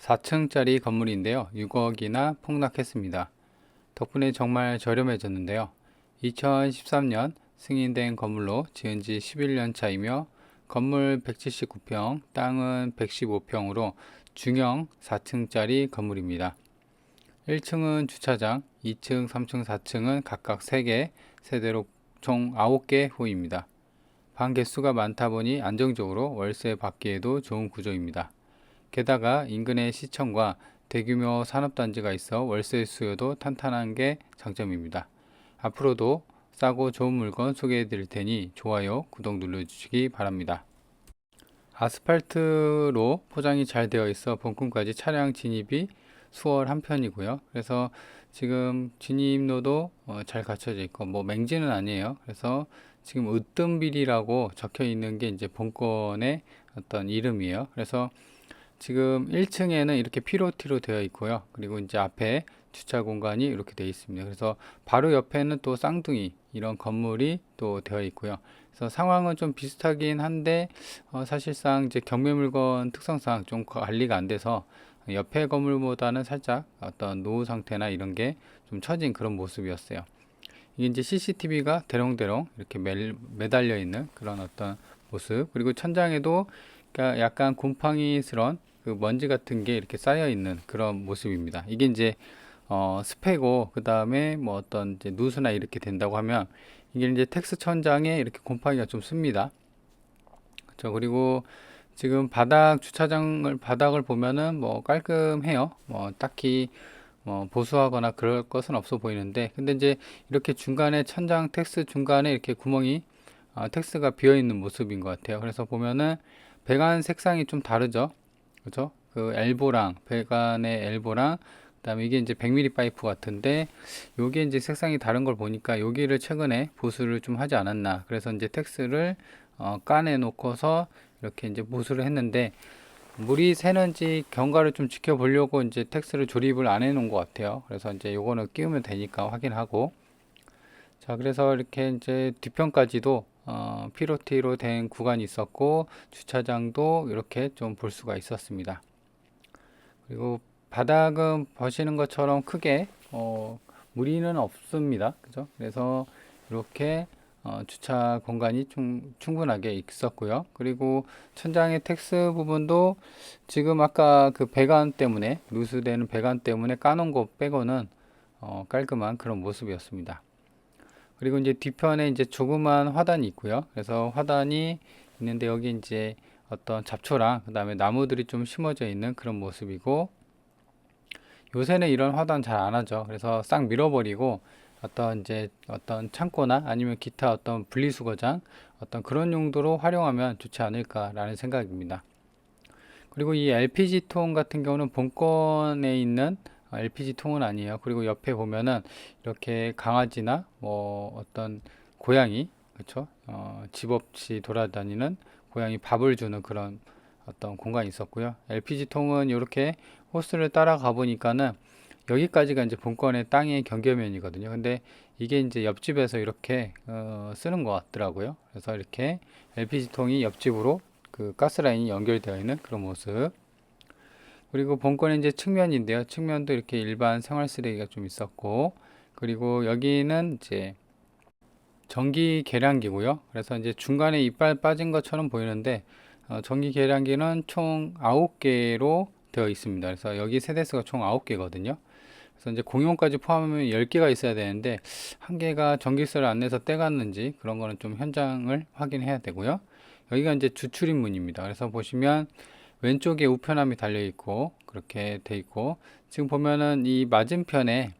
4층짜리 건물인데요. 6억이나 폭락했습니다. 덕분에 정말 저렴해졌는데요. 2013년 승인된 건물로 지은 지 11년 차이며 건물 179평, 땅은 115평으로 중형 4층짜리 건물입니다. 1층은 주차장, 2층, 3층, 4층은 각각 3개, 세대로 총 9개 호입니다. 방 개수가 많다 보니 안정적으로 월세 받기에도 좋은 구조입니다. 게다가 인근에 시청과 대규모 산업단지가 있어 월세 수요도 탄탄한 게 장점입니다. 앞으로도 싸고 좋은 물건 소개해 드릴 테니 좋아요, 구독 눌러주시기 바랍니다. 아스팔트로 포장이 잘 되어 있어 본권까지 차량 진입이 수월한 편이고요. 그래서 지금 진입로도 잘 갖춰져 있고 뭐 맹지는 아니에요. 그래서 지금 으뜸빌이라고 적혀 있는 게 이제 본권의 어떤 이름이에요. 그래서 지금 1층에는 이렇게 피로티로 되어 있고요. 그리고 이제 앞에 주차 공간이 이렇게 되어 있습니다. 그래서 바로 옆에는 또 쌍둥이 이런 건물이 또 되어 있고요. 그래서 상황은 좀 비슷하긴 한데 사실상 이제 경매 물건 특성상 좀 관리가 안 돼서 옆에 건물보다는 살짝 어떤 노후 상태나 이런 게 좀 처진 그런 모습이었어요. 이게 이제 CCTV가 대롱대롱 이렇게 매달려 있는 그런 어떤 모습, 그리고 천장에도 그러니까 약간 곰팡이스러운 그 먼지 같은 게 이렇게 쌓여 있는 그런 모습입니다. 이게 이제 습해고 그 다음에 뭐 어떤 이제 누수나 이렇게 된다고 하면 이게 이제 텍스 천장에 이렇게 곰팡이가 좀 씁니다. 그렇죠. 그리고 지금 바닥을 보면은 뭐 깔끔해요. 뭐 딱히 보수하거나 그럴 것은 없어 보이는데, 근데 이제 이렇게 중간에 천장 텍스 중간에 이렇게 구멍이 텍스가 비어 있는 모습인 것 같아요. 그래서 보면은 배관 색상이 좀 다르죠. 그죠? 그 엘보랑 배관의 엘보랑 그다음에 이게 이제 100mm 파이프 같은데 요게 이제 색상이 다른 걸 보니까 여기를 최근에 보수를 좀 하지 않았나. 그래서 이제 텍스를 까내 놓고서 이렇게 이제 보수를 했는데 물이 새는지 경과를 좀 지켜보려고 이제 텍스를 조립을 안 해 놓은 것 같아요. 그래서 이제 요거는 끼우면 되니까 확인하고, 자 그래서 이렇게 이제 뒤편까지도 피로티로 된 구간이 있었고 주차장도 이렇게 좀 볼 수가 있었습니다. 그리고 바닥은 보시는 것처럼 크게 무리는 없습니다. 그죠? 그래서 이렇게 주차 공간이 좀 충분하게 있었고요. 그리고 천장의 텍스 부분도 지금 아까 그 배관 때문에 누수되는 배관 때문에 까놓은 거 빼고는 깔끔한 그런 모습이었습니다. 그리고 이제 뒤편에 이제 조그만 화단이 있고요. 그래서 화단이 있는데 여기 이제 어떤 잡초랑 그 다음에 나무들이 좀 심어져 있는 그런 모습이고, 요새는 이런 화단 잘 안 하죠. 그래서 싹 밀어버리고 어떤 창고나 아니면 기타 어떤 분리수거장 어떤 그런 용도로 활용하면 좋지 않을까라는 생각입니다. 그리고 이 LPG 통 같은 경우는 본권에 있는 LPG 통은 아니에요. 그리고 옆에 보면은 이렇게 강아지나 뭐 어떤 고양이, 그렇죠? 집 없이 돌아다니는 고양이 밥을 주는 그런 어떤 공간이 있었고요. LPG 통은 이렇게 호스를 따라가 보니까는 여기까지가 이제 본권의 땅의 경계면이거든요. 근데 이게 이제 옆집에서 이렇게 쓰는 것 같더라고요. 그래서 이렇게 LPG 통이 옆집으로 그 가스라인이 연결되어 있는 그런 모습. 그리고 본권의 이제 측면인데요. 측면도 이렇게 일반 생활 쓰레기가 좀 있었고, 그리고 여기는 이제 전기 계량기고요. 그래서 이제 중간에 이빨 빠진 것처럼 보이는데 전기 계량기는 총 9개로 되어 있습니다. 그래서 여기 세대수가 총 9개거든요. 그래서 이제 공용까지 포함하면 10개가 있어야 되는데 한 개가 전기세를 안 내서 떼갔는지 그런 거는 좀 현장을 확인해야 되고요. 여기가 이제 주출입문입니다. 그래서 보시면 왼쪽에 우편함이 달려 있고 그렇게 돼 있고, 지금 보면은 이 맞은편에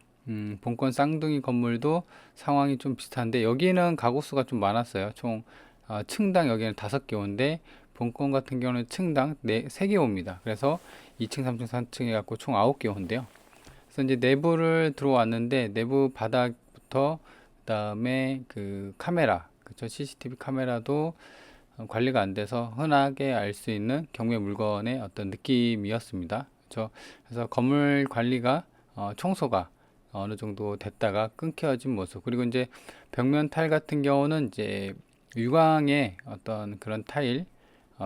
본권 쌍둥이 건물도 상황이 좀 비슷한데 여기는 가구수가 좀 많았어요. 총 층당 여기는 5개 오는데 본권 같은 경우는 층당 3개 옵니다. 그래서 2층, 3층, 4층 해갖고 총 9개 온대요. 그래서 이제 내부를 들어왔는데 내부 바닥부터 그다음에 그 카메라, 그쵸? CCTV 카메라도 관리가 안 돼서 흔하게 알 수 있는 경매 물건의 어떤 느낌이었습니다. 그렇죠? 그래서 건물 관리가 청소가 어느 정도 됐다가 끊겨진 모습. 그리고 이제 벽면 타일 같은 경우는 이제 유광의 어떤 그런 타일,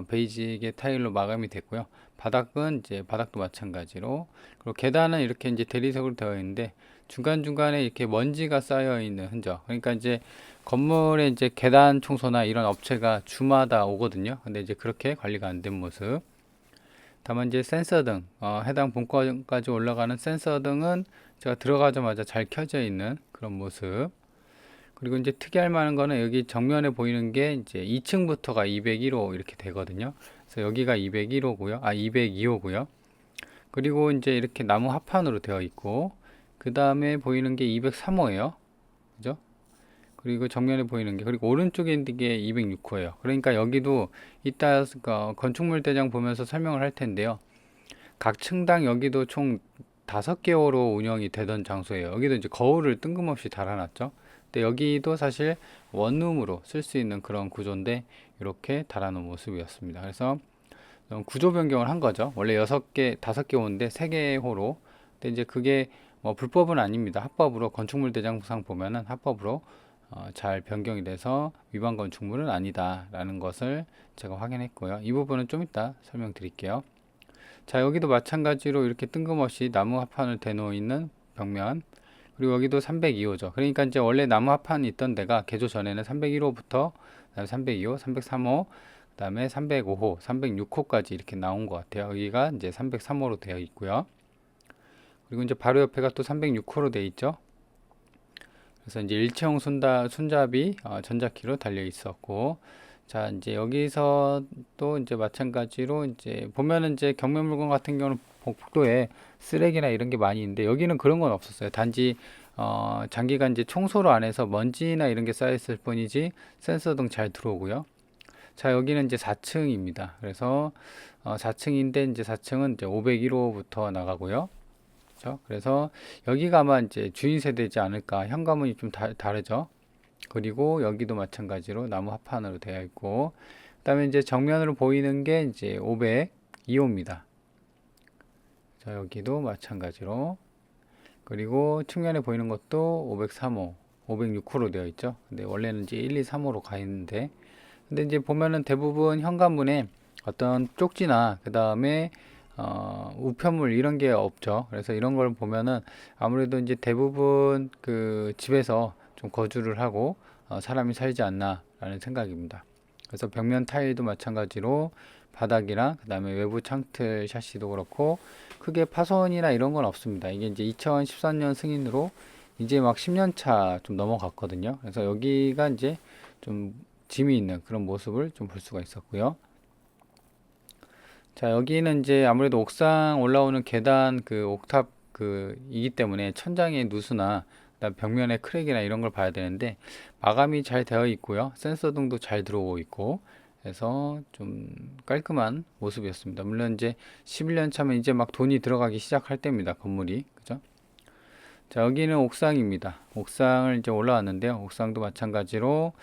베이직의 타일로 마감이 됐고요. 바닥은 이제 바닥도 마찬가지로, 그리고 계단은 이렇게 이제 대리석으로 되어 있는데 중간중간에 이렇게 먼지가 쌓여 있는 흔적. 그러니까 이제 건물에 이제 계단 청소나 이런 업체가 주마다 오거든요. 근데 이제 그렇게 관리가 안 된 모습. 다만 이제 센서 등, 해당 본권까지 올라가는 센서 등은 제가 들어가자마자 잘 켜져 있는 그런 모습. 그리고 이제 특이할 만한 거는 여기 정면에 보이는 게 이제 2층부터가 201호 이렇게 되거든요. 그래서 여기가 201호고요. 202호고요. 그리고 이제 이렇게 나무 합판으로 되어 있고, 그 다음에 보이는 게 203호예요. 그죠? 그리고 정면에 보이는 게, 그리고 오른쪽에 있는 게 206호예요. 그러니까 여기도 이따 건축물 대장 보면서 설명을 할 텐데요. 각 층당 여기도 총 5개호로 운영이 되던 장소예요. 여기도 이제 거울을 뜬금없이 달아놨죠. 근데 여기도 사실 원룸으로 쓸 수 있는 그런 구조인데 이렇게 달아놓은 모습이었습니다. 그래서 구조 변경을 한 거죠. 원래 6개, 5개호인데 3개호로. 근데 이제 그게 뭐 불법은 아닙니다. 합법으로 건축물 대장상 보면은 합법으로 잘 변경이 돼서 위반 건축물은 아니다라는 것을 제가 확인했고요. 이 부분은 좀 이따 설명드릴게요. 자, 여기도 마찬가지로 이렇게 뜬금없이 나무 합판을 대놓는 벽면, 그리고 여기도 302호죠. 그러니까 이제 원래 나무 합판이 있던 데가 개조 전에는 301호부터 그다음에 302호, 303호, 그다음에 305호, 306호까지 이렇게 나온 것 같아요. 여기가 이제 303호로 되어 있고요. 그리고 이제 바로 옆에가 또 306호로 되어 있죠. 그래서 이제 일체형 손잡이 전자키로 달려 있었고, 자, 이제 여기서 또 이제 마찬가지로 이제 보면은 이제 경매 물건 같은 경우는 복도에 쓰레기나 이런 게 많이 있는데 여기는 그런 건 없었어요. 단지 장기간 이제 청소를 안 해서 먼지나 이런 게 쌓였을 뿐이지 센서 등 잘 들어오고요. 자, 여기는 이제 4층입니다. 그래서 4층인데 이제 4층은 이제 501호부터 나가고요. 그렇죠? 그래서 여기가 아마 이제 주인 세대지 않을까. 현관문이 좀 다르죠. 그리고 여기도 마찬가지로 나무 합판으로 되어 있고, 그다음에 이제 정면으로 보이는 게 이제 502호입니다. 자, 여기도 마찬가지로. 그리고 측면에 보이는 것도 503호, 506호로 되어 있죠. 근데 원래는 이제 1, 2, 3호로 가 있는데, 근데 이제 보면은 대부분 현관문에 어떤 쪽지나 그 다음에 우편물 이런 게 없죠. 그래서 이런 걸 보면은 아무래도 이제 대부분 그 집에서 좀 거주를 하고 사람이 살지 않나라는 생각입니다. 그래서 벽면 타일도 마찬가지로 바닥이랑 그 다음에 외부 창틀 샤시도 그렇고 크게 파손이나 이런 건 없습니다. 이게 이제 2013년 승인으로 이제 막 10년 차 좀 넘어갔거든요. 그래서 여기가 이제 좀 짐이 있는 그런 모습을 좀 볼 수가 있었고요. 자, 여기는 이제 아무래도 옥상 올라오는 계단 그 옥탑 그 이기 때문에 천장의 누수나 그다음 벽면의 크랙이나 이런 걸 봐야 되는데 마감이 잘 되어 있고요. 센서 등도 잘 들어오고 있고 해서 좀 깔끔한 모습이었습니다. 물론 이제 11년 차면 이제 막 돈이 들어가기 시작할 때입니다. 건물이. 그죠? 자, 여기는 옥상입니다. 옥상을 이제 올라왔는데요. 옥상도 마찬가지로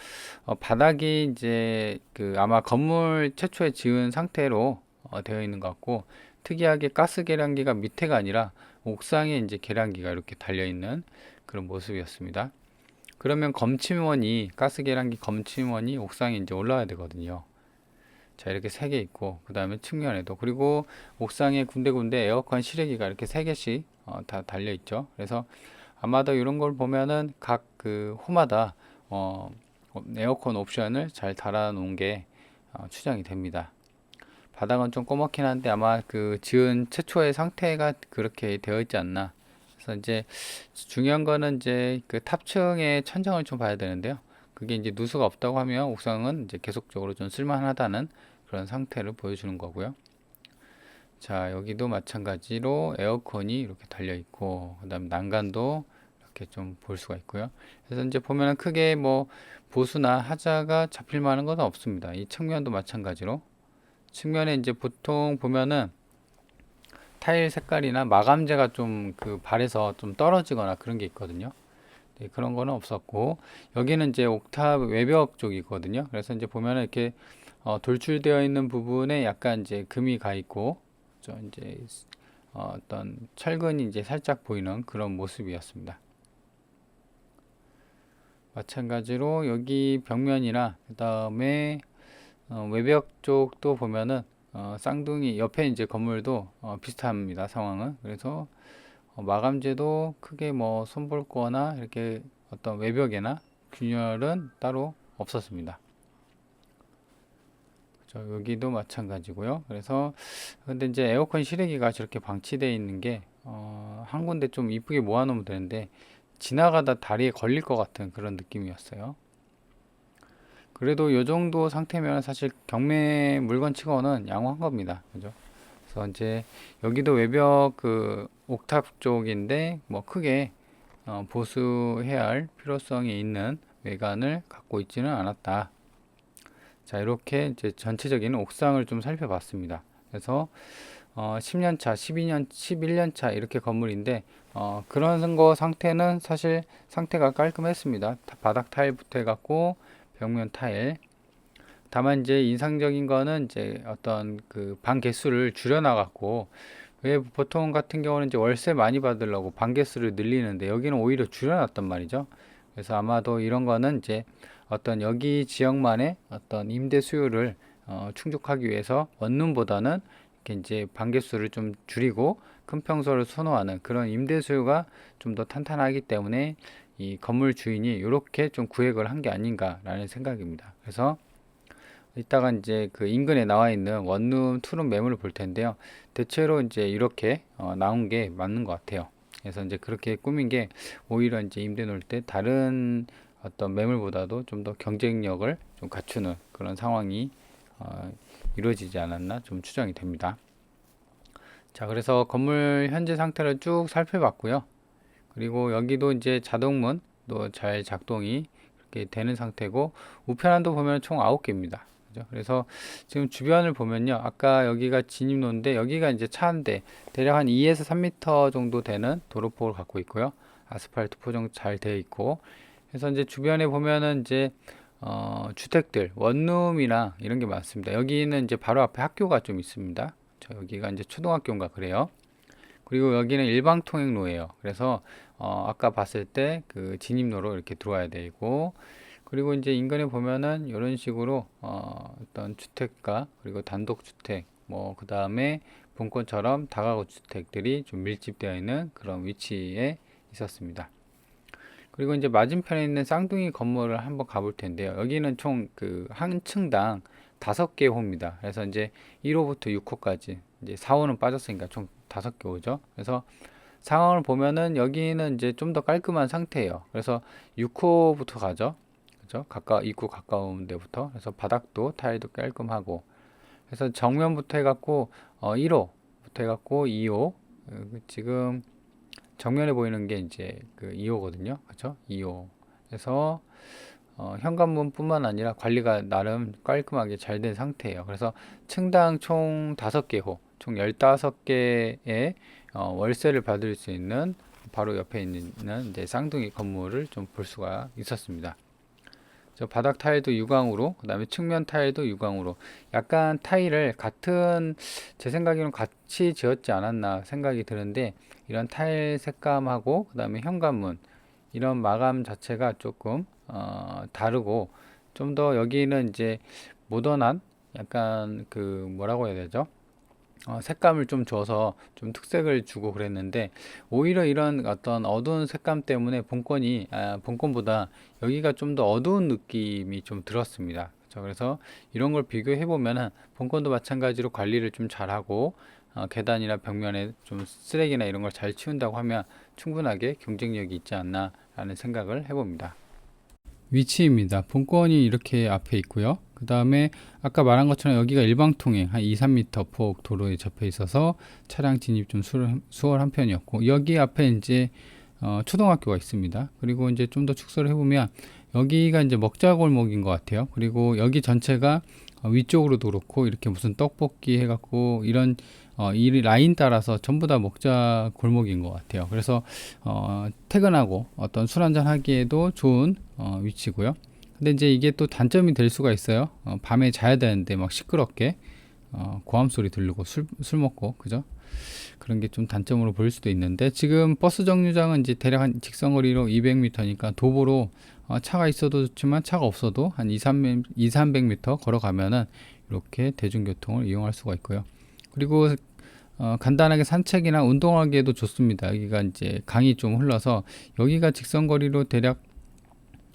바닥이 이제 그 아마 건물 최초에 지은 상태로 되어 있는 것 같고, 특이하게 가스 계량기가 밑에가 아니라 옥상에 이제 계량기가 이렇게 달려 있는 그런 모습이었습니다. 그러면 검침원이 가스 계량기 검침원이 옥상에 이제 올라와야 되거든요. 자, 이렇게 3개 있고, 그 다음에 측면에도, 그리고 옥상에 군데군데 에어컨 실외기가 이렇게 3개씩 다 달려 있죠. 그래서 아마도 이런 걸 보면은 각 그 호마다 에어컨 옵션을 잘 달아 놓은 게 추정이 됩니다. 바닥은 좀 꼬맣긴 한데 아마 그 지은 최초의 상태가 그렇게 되어 있지 않나. 그래서 이제 중요한 거는 이제 그 탑층의 천장을 좀 봐야 되는데요. 그게 이제 누수가 없다고 하면 옥상은 이제 계속적으로 좀 쓸만하다는 그런 상태를 보여주는 거고요. 자, 여기도 마찬가지로 에어컨이 이렇게 달려 있고, 그 다음 난간도 이렇게 좀 볼 수가 있고요. 그래서 이제 보면은 크게 뭐 보수나 하자가 잡힐 만한 건 없습니다. 이 측면도 마찬가지로. 측면에 이제 보통 보면은 타일 색깔이나 마감재가 좀 그 발에서 좀 떨어지거나 그런 게 있거든요. 네, 그런 거는 없었고, 여기는 이제 옥탑 외벽 쪽이거든요. 그래서 이제 보면은 이렇게 돌출되어 있는 부분에 약간 이제 금이 가 있고, 이제 어떤 철근이 이제 살짝 보이는 그런 모습이었습니다. 마찬가지로 여기 벽면이나 그 다음에 외벽 쪽도 보면은 쌍둥이 옆에 이제 건물도 비슷합니다. 상황은. 그래서 마감재도 크게 뭐 손볼 거나 이렇게 어떤 외벽이나 균열은 따로 없었습니다. 여기도 마찬가지고요. 그래서 근데 이제 에어컨 실외기가 저렇게 방치되어 있는 게 한 군데 좀 이쁘게 모아놓으면 되는데 지나가다 다리에 걸릴 것 같은 그런 느낌이었어요. 그래도 이 정도 상태면 사실 경매 물건치고는 양호한 겁니다. 그죠? 그래서 이제 여기도 외벽 그 옥탑 쪽인데 뭐 크게 보수해야 할 필요성이 있는 외관을 갖고 있지는 않았다. 자, 이렇게 이제 전체적인 옥상을 좀 살펴봤습니다. 그래서 10년 차, 12년, 11년 차 이렇게 건물인데 그런 거 상태는 사실 상태가 깔끔했습니다. 바닥 타일부터 해갖고 벽면 타일. 다만 이제 인상적인 거는 이제 어떤 그 방 개수를 줄여나갔고 왜 보통 같은 경우는 이제 월세 많이 받으려고 방 개수를 늘리는데 여기는 오히려 줄여놨단 말이죠. 그래서 아마도 이런 거는 이제 어떤 여기 지역만의 어떤 임대 수요를 충족하기 위해서 원룸보다는 이렇게 이제 방 개수를 좀 줄이고 큰 평수를 선호하는 그런 임대 수요가 좀 더 탄탄하기 때문에 이 건물 주인이 이렇게 좀 구획을 한 게 아닌가라는 생각입니다. 그래서 이따가 이제 그 인근에 나와 있는 원룸, 투룸 매물을 볼 텐데요. 대체로 이제 이렇게 나온 게 맞는 것 같아요. 그래서 이제 그렇게 꾸민 게 오히려 이제 임대 놓을 때 다른 어떤 매물보다도 좀 더 경쟁력을 좀 갖추는 그런 상황이 이루어지지 않았나 좀 추정이 됩니다. 자, 그래서 건물 현재 상태를 쭉 살펴봤고요. 그리고 여기도 이제 자동문도 잘 작동이 그렇게 되는 상태고 우편함도 보면 총 9개입니다. 그죠? 그래서 지금 주변을 보면요. 아까 여기가 진입로인데 여기가 이제 차 한 대 대략 한 2에서 3m 정도 되는 도로폭을 갖고 있고요. 아스팔트 포장 잘 되어 있고 그래서 이제 주변에 보면은 이제 주택들 원룸이나 이런 게 많습니다. 여기는 이제 바로 앞에 학교가 좀 있습니다. 여기가 이제 초등학교인가 그래요. 그리고 여기는 일방통행로예요. 그래서 아까 봤을 때 그 진입로로 이렇게 들어와야 되고 그리고 이제 인근에 보면은 이런 식으로 어떤 주택가 그리고 단독주택 뭐 그 다음에 본권처럼 다가구 주택들이 좀 밀집되어 있는 그런 위치에 있었습니다. 그리고 이제 맞은편에 있는 쌍둥이 건물을 한번 가볼 텐데요. 여기는 총 그 한 층당 5개 호입니다. 그래서 이제 1호부터 6호까지 이제 4호는 빠졌으니까 총 5개 호죠. 그래서 상황을 보면은 여기는 이제 좀 더 깔끔한 상태예요. 그래서 6호부터 가죠. 그죠? 입구 가까운 데부터. 그래서 바닥도 타일도 깔끔하고. 그래서 정면부터 해갖고 1호부터 해갖고 2호. 지금 정면에 보이는 게 이제 그 2호거든요. 그렇죠? 2호. 그래서 현관문뿐만 아니라 관리가 나름 깔끔하게 잘 된 상태예요. 그래서 층당 총 5개 호, 총 15개의 월세를 받을 수 있는 바로 옆에 있는 이제 쌍둥이 건물을 좀 볼 수가 있었습니다. 저 바닥 타일도 유광으로, 그 다음에 측면 타일도 유광으로, 약간 타일을 제 생각에는 같이 지었지 않았나 생각이 드는데, 이런 타일 색감하고, 그 다음에 현관문, 이런 마감 자체가 조금, 다르고, 좀 더 여기는 이제 모던한, 약간 그, 뭐라고 해야 되죠? 색감을 좀 줘서 좀 특색을 주고 그랬는데 오히려 이런 어떤 어두운 색감 때문에 본권보다 여기가 좀 더 어두운 느낌이 좀 들었습니다. 그래서 이런 걸 비교해 보면은 본권도 마찬가지로 관리를 좀 잘하고 계단이나 벽면에 좀 쓰레기나 이런 걸 잘 치운다고 하면 충분하게 경쟁력이 있지 않나 라는 생각을 해봅니다. 위치입니다. 본권이 이렇게 앞에 있고요. 그 다음에 아까 말한 것처럼 여기가 일방통행 한 2, 3m 폭 도로에 접해 있어서 차량 진입 좀 수월한 편이었고 여기 앞에 이제 초등학교가 있습니다. 그리고 이제 좀 더 축소를 해보면 여기가 이제 먹자 골목인 것 같아요. 그리고 여기 전체가 위쪽으로도 그렇고 이렇게 무슨 떡볶이 해갖고 이런 이 라인 따라서 전부 다 먹자 골목인 것 같아요. 그래서 퇴근하고 어떤 술 한잔 하기에도 좋은 위치고요. 근데 이제 이게 또 단점이 될 수가 있어요. 밤에 자야 되는데 막 시끄럽게 고함 소리 들르고 술 먹고 그죠? 그런 게 좀 단점으로 보일 수도 있는데 지금 버스 정류장은 이제 대략 한 직선거리로 200m니까 도보로 차가 있어도 좋지만 차가 없어도 한 2, 300m 걸어가면은 이렇게 대중교통을 이용할 수가 있고요. 그리고 간단하게 산책이나 운동하기에도 좋습니다. 여기가 이제 강이 좀 흘러서 여기가 직선거리로 대략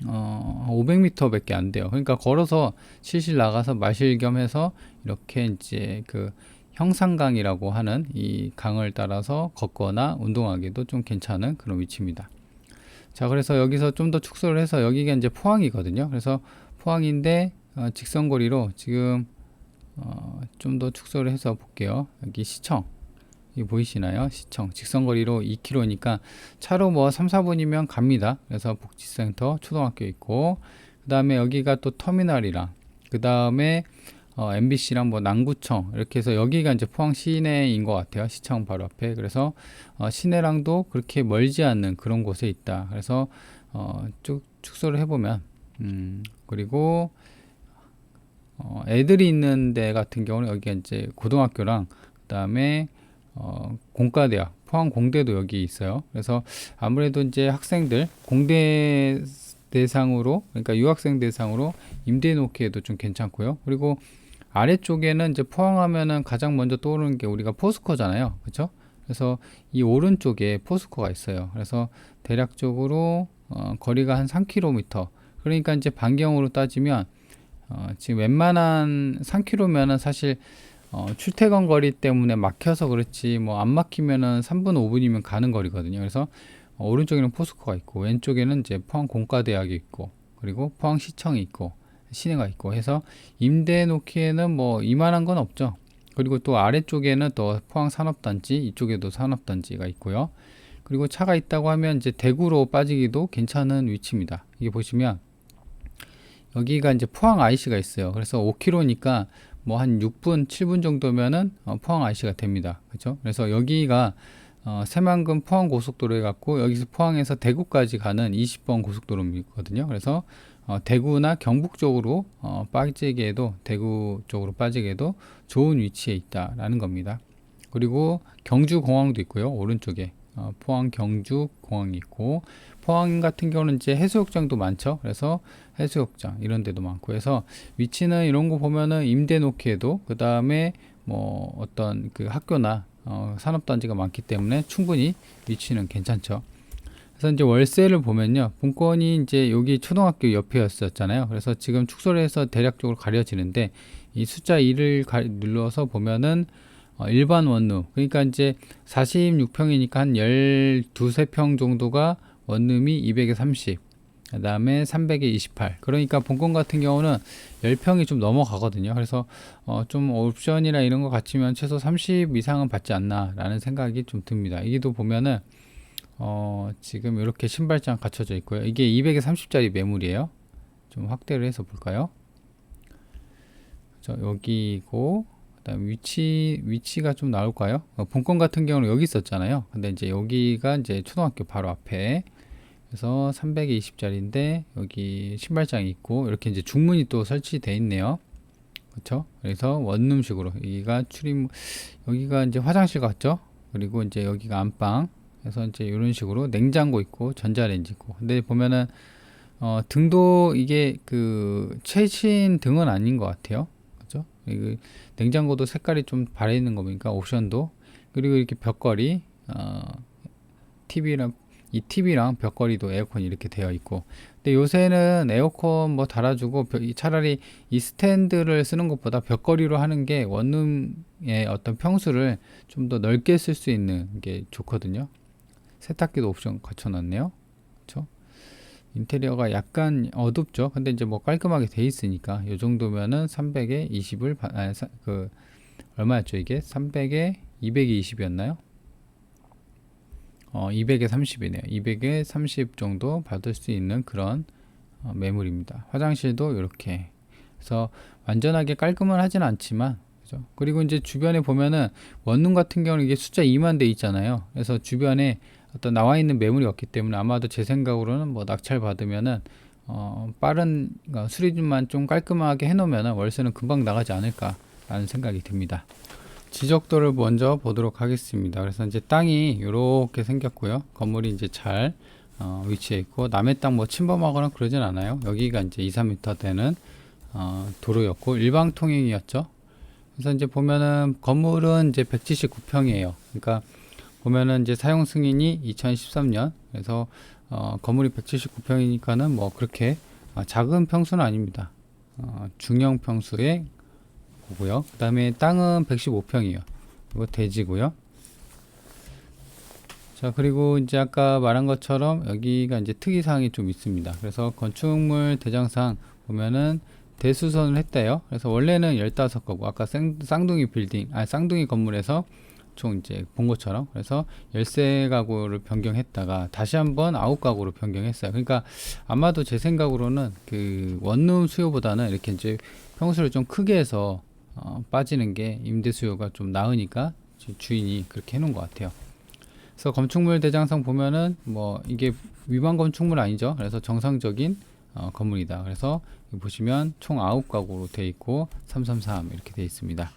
500m 밖에 안 돼요. 그러니까 걸어서 실실 나가서 마실 겸 해서 이렇게 이제 그 형산강이라고 하는 이 강을 따라서 걷거나 운동하기도 좀 괜찮은 그런 위치입니다. 자, 그래서 여기서 좀 더 축소를 해서 여기가 이제 포항이거든요. 그래서 포항인데 직선거리로 지금 좀 더 축소를 해서 볼게요. 여기 시청, 이게 보이시나요? 시청 직선거리로 2km니까 차로 뭐 3, 4분이면 갑니다. 그래서 복지센터, 초등학교 있고, 그 다음에 여기가 또 터미널이랑, 그 다음에 MBC랑 뭐 남구청, 이렇게 해서 여기가 이제 포항 시내인 것 같아요. 시청 바로 앞에. 그래서 시내랑도 그렇게 멀지 않는 그런 곳에 있다. 그래서 쭉 축소를 해보면 그리고 애들이 있는 데 같은 경우는 여기가 이제 고등학교랑, 그 다음에 공과대학, 포항 공대도 여기 있어요. 그래서 아무래도 이제 학생들 공대 대상으로, 그러니까 유학생 대상으로 임대 놓기에도 좀 괜찮고요. 그리고 아래쪽에는 이제 포항하면은 가장 먼저 떠오르는 게 우리가 포스코잖아요. 그렇죠? 그래서 이 오른쪽에 포스코가 있어요. 그래서 대략적으로 거리가 한 3km. 그러니까 이제 반경으로 따지면 지금 웬만한 3km면은 사실 출퇴근 거리 때문에 막혀서 그렇지 뭐 안 막히면은 3분 5분이면 가는 거리거든요. 그래서 오른쪽에는 포스코가 있고 왼쪽에는 이제 포항 공과대학이 있고 그리고 포항시청이 있고 시내가 있고 해서 임대 놓기에는 뭐 이만한 건 없죠. 그리고 또 아래쪽에는 또 포항 산업단지, 이쪽에도 산업단지가 있고요. 그리고 차가 있다고 하면 이제 대구로 빠지기도 괜찮은 위치입니다. 이게 보시면 여기가 이제 포항 IC가 있어요. 그래서 5km니까 뭐 한 6분, 7분 정도면은 포항 IC가 됩니다. 그렇죠? 그래서 여기가 새만금 포항 고속도로에 갖고 여기서 포항에서 대구까지 가는 20번 고속도로거든요. 그래서 대구나 경북 쪽으로 빠지기에도, 대구 쪽으로 빠지기에도 좋은 위치에 있다라는 겁니다. 그리고 경주 공항도 있고요. 오른쪽에 포항 경주 공항이 있고, 포항 같은 경우는 이제 해수욕장도 많죠. 그래서 해수욕장 이런 데도 많고 해서 위치는 이런 거 보면은 임대 놓기에도, 그 다음에 뭐 어떤 그 학교나 산업단지가 많기 때문에 충분히 위치는 괜찮죠. 그래서 이제 월세를 보면요, 분권이 이제 여기 초등학교 옆이었었잖아요. 그래서 지금 축소를 해서 대략적으로 가려지는데 이 숫자 2를 눌러서 보면은 일반 원룸, 그러니까 이제 46평이니까 한 12, 3평 정도가 원룸이 200에 30, 그 다음에 300에 28. 그러니까 본권 같은 경우는 10평이 좀 넘어가거든요. 그래서 좀 옵션이나 이런 거 갖추면 최소 30 이상은 받지 않나 라는 생각이 좀 듭니다. 이게도 보면은 지금 이렇게 신발장 갖춰져 있고요. 이게 200에 30짜리 매물이에요. 좀 확대를 해서 볼까요? 여기고, 그다음 위치가 좀 나올까요? 본권 같은 경우는 여기 있었잖아요. 근데 이제 여기가 이제 초등학교 바로 앞에, 그래서 320짜리인데 여기 신발장이 있고 이렇게 이제 중문이 또 설치되어 있네요. 그렇죠? 그래서 원룸식으로 여기가 여기가 이제 화장실 같죠? 그리고 이제 여기가 안방. 그래서 이제 이런 식으로 냉장고 있고 전자레인지 있고. 근데 보면은 등도 이게 그 최신 등은 아닌 것 같아요. 그죠? 냉장고도 색깔이 좀 바래 있는 거 보니까 옵션도, 그리고 이렇게 벽걸이, TV랑 벽걸이도 에어컨 이렇게 되어 있고. 근데 요새는 에어컨 뭐 달아주고 차라리 이 스탠드를 쓰는 것보다 벽걸이로 하는 게 원룸의 어떤 평수를 좀 더 넓게 쓸 수 있는 게 좋거든요. 세탁기도 옵션 갖춰놨네요. 그렇죠? 인테리어가 약간 어둡죠. 근데 이제 뭐 깔끔하게 돼 있으니까 요 정도면은 300에 20을 얼마였죠 이게? 300에 220이었나요? 200에 30이네요. 200에 30 정도 받을 수 있는 그런 매물입니다. 화장실도 이렇게. 그래서 완전하게 깔끔은 하진 않지만, 그죠? 그리고 이제 주변에 보면은 원룸 같은 경우는 이게 숫자 2만 대 있잖아요. 그래서 주변에 어떤 나와 있는 매물이 없기 때문에 아마도 제 생각으로는 뭐 낙찰 받으면은 빠른 수리만 좀 깔끔하게 해놓으면은 월세는 금방 나가지 않을까라는 생각이 듭니다. 지적도를 먼저 보도록 하겠습니다. 그래서 이제 땅이 이렇게 생겼고요. 건물이 이제 잘 위치해 있고, 남의 땅 뭐 침범하거나 그러진 않아요. 여기가 이제 2, 3m 되는 도로였고 일방 통행이었죠. 그래서 이제 보면은 건물은 이제 179평이에요. 그러니까 보면은 이제 사용 승인이 2013년. 그래서 건물이 179평이니까는 뭐 그렇게 작은 평수는 아닙니다. 중형 평수의 거고요. 그다음에 땅은 115평이에요. 이거 대지고요. 자, 그리고 이제 아까 말한 것처럼 여기가 이제 특이사항이 좀 있습니다. 그래서 건축물 대장상 보면은 대수선을 했대요. 그래서 원래는 15가구, 아까 쌍둥이 빌딩, 쌍둥이 건물에서 총 이제 본 것처럼, 그래서 13가구를 변경했다가 다시 한번 9가구로 변경했어요. 그러니까 아마도 제 생각으로는 그 원룸 수요보다는 이렇게 이제 평수를 좀 크게 해서 빠지는 게 임대 수요가 좀 나으니까 주인이 그렇게 해놓은 것 같아요. 그래서 건축물 대장상 보면은 뭐 이게 위반 건축물 아니죠. 그래서 정상적인 건물이다. 그래서 보시면 총 9가구로 되어 있고 333 이렇게 되어 있습니다.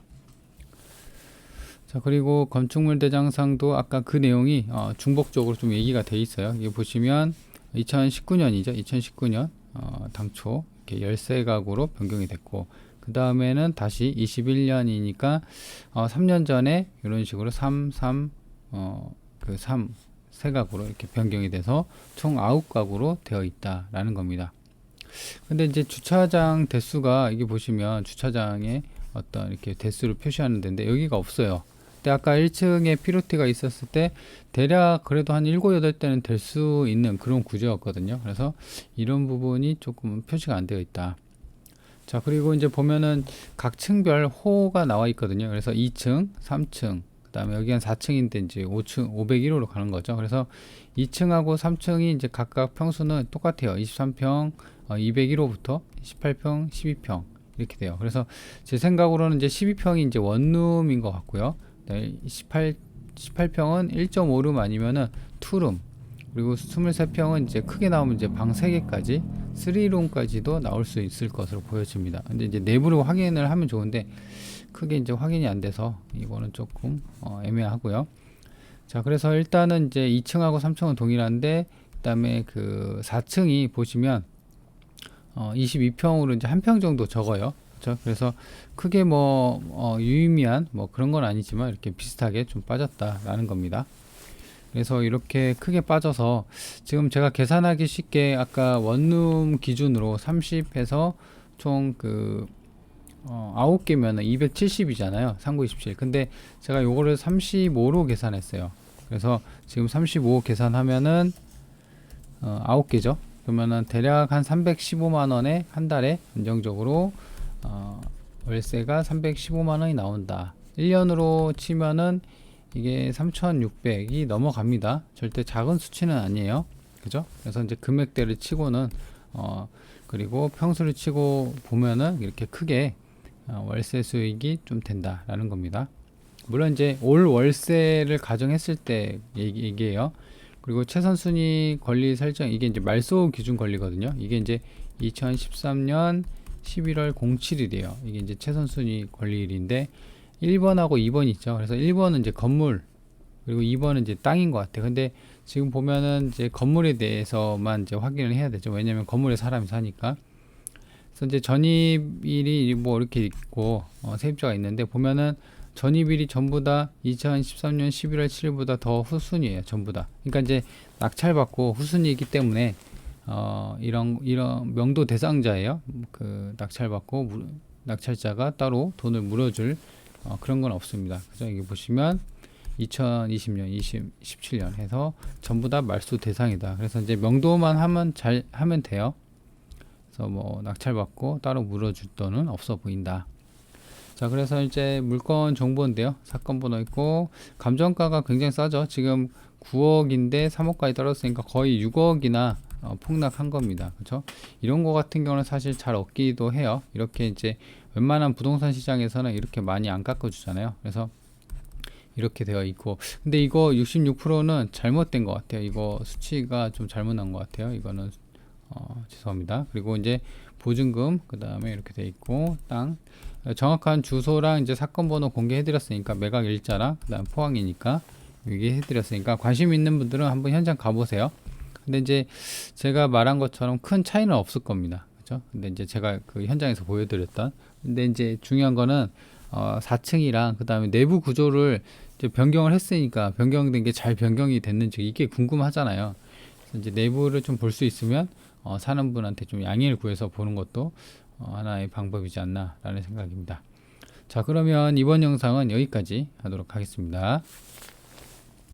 자, 그리고 건축물 대장상도 아까 그 내용이 중복적으로 좀 얘기가 돼 있어요. 이게 보시면 2019년이죠. 2019년 당초 이렇게 13가구로 변경이 됐고, 그 다음에는 다시 21년이니까 3년 전에 이런 식으로 3가구로 이렇게 변경이 돼서 총 9가구로 되어 있다라는 겁니다. 근데 이제 주차장 대수가, 이게 보시면 주차장에 어떤 이렇게 대수를 표시하는 데인데 여기가 없어요. 근데 아까 1층에 피로티가 있었을 때 대략 그래도 한 7, 8대는 될 수 있는 그런 구조였거든요. 그래서 이런 부분이 조금 표시가 안 되어 있다. 자, 그리고 이제 보면은 각 층별 호가 나와 있거든요. 그래서 2층, 3층, 그 다음에 여기는 4층인데 이제 5층, 501호로 가는 거죠. 그래서 2층하고 3층이 이제 각각 평수는 똑같아요. 23평, 201호부터 18평, 12평 이렇게 돼요. 그래서 제 생각으로는 이제 12평이 이제 원룸인 것 같고요. 18평은 1.5룸 아니면은 2룸, 그리고 23평은 이제 크게 나오면 이제 방 3개까지 3룸까지도 나올 수 있을 것으로 보여집니다. 근데 이제 내부를 확인을 하면 좋은데 크게 이제 확인이 안 돼서 이거는 조금 애매하고요. 자, 그래서 일단은 이제 2층하고 3층은 동일한데, 그다음에 그 4층이 보시면 22평으로 이제 한 평 정도 적어요. 그렇죠? 그래서 크게 뭐 유의미한 뭐 그런 건 아니지만 이렇게 비슷하게 좀 빠졌다라는 겁니다. 그래서 이렇게 크게 빠져서 지금 제가 계산하기 쉽게 아까 원룸 기준으로 30해서 총 9개면은 270이잖아요. 3927. 근데 제가 요거를 35로 계산했어요. 그래서 지금 35 계산하면은 9개죠. 그러면은 대략 한 315만원에 한 달에 안정적으로 월세가 315만원이 나온다. 1년으로 치면은 이게 3,600이 넘어갑니다. 절대 작은 수치는 아니에요. 그죠? 그래서 이제 금액대를 치고는 그리고 평수를 치고 보면은 이렇게 크게 월세 수익이 좀 된다라는 겁니다. 물론 이제 올 월세를 가정했을 때 얘기예요. 그리고 최선 순위 권리 설정, 이게 이제 말소 기준 권리거든요. 이게 이제 2013년 11월 07일이에요. 이게 이제 최선 순위 권리일인데 1번하고 2번 있죠. 그래서 1번은 이제 건물, 그리고 2번은 이제 땅인 것 같아요. 근데 지금 보면은 이제 건물에 대해서만 이제 확인을 해야 되죠. 왜냐면 건물에 사람이 사니까. 그래서 이제 전입일이 뭐 이렇게 있고 세입자가 있는데 보면은 전입일이 전부 다 2013년 11월 7일보다 더 후순위에요. 전부 다. 그러니까 이제 낙찰받고 후순위이기 때문에 이런 명도 대상자예요. 그 낙찰받고 낙찰자가 따로 돈을 물어줄 그런 건 없습니다. 그죠? 여기 보시면 2020년, 2017년 해서 전부 다 말소 대상이다. 그래서 이제 명도만 하면 돼요. 그래서 뭐 낙찰받고 따로 물어줄 돈은 없어 보인다. 자, 그래서 이제 물건 정보인데요. 사건 번호 있고 감정가가 굉장히 싸죠. 지금 9억인데 3억까지 떨어졌으니까 거의 6억이나 폭락한 겁니다. 그렇죠? 이런 거 같은 경우는 사실 잘 없기도 해요. 이렇게 이제 웬만한 부동산 시장에서는 이렇게 많이 안 깎아주잖아요. 그래서 이렇게 되어 있고, 근데 이거 66%는 잘못된 것 같아요. 이거 수치가 좀 잘못 난 것 같아요. 이거는 죄송합니다. 그리고 이제 보증금, 그 다음에 이렇게 돼 있고 땅 정확한 주소랑 이제 사건 번호 공개해 드렸으니까, 매각 일자랑 그다음 포항이니까 여기 해 드렸으니까 관심 있는 분들은 한번 현장 가보세요. 근데 이제 제가 말한 것처럼 큰 차이는 없을 겁니다. 그죠? 근데 이제 제가 그 현장에서 보여드렸던, 근데 이제 중요한 거는 4층이랑 그 다음에 내부 구조를 이제 변경을 했으니까 변경된 게 잘 변경이 됐는지 이게 궁금하잖아요. 그래서 이제 내부를 좀 볼 수 있으면 사는 분한테 좀 양해를 구해서 보는 것도 하나의 방법이지 않나라는 생각입니다. 자, 그러면 이번 영상은 여기까지 하도록 하겠습니다.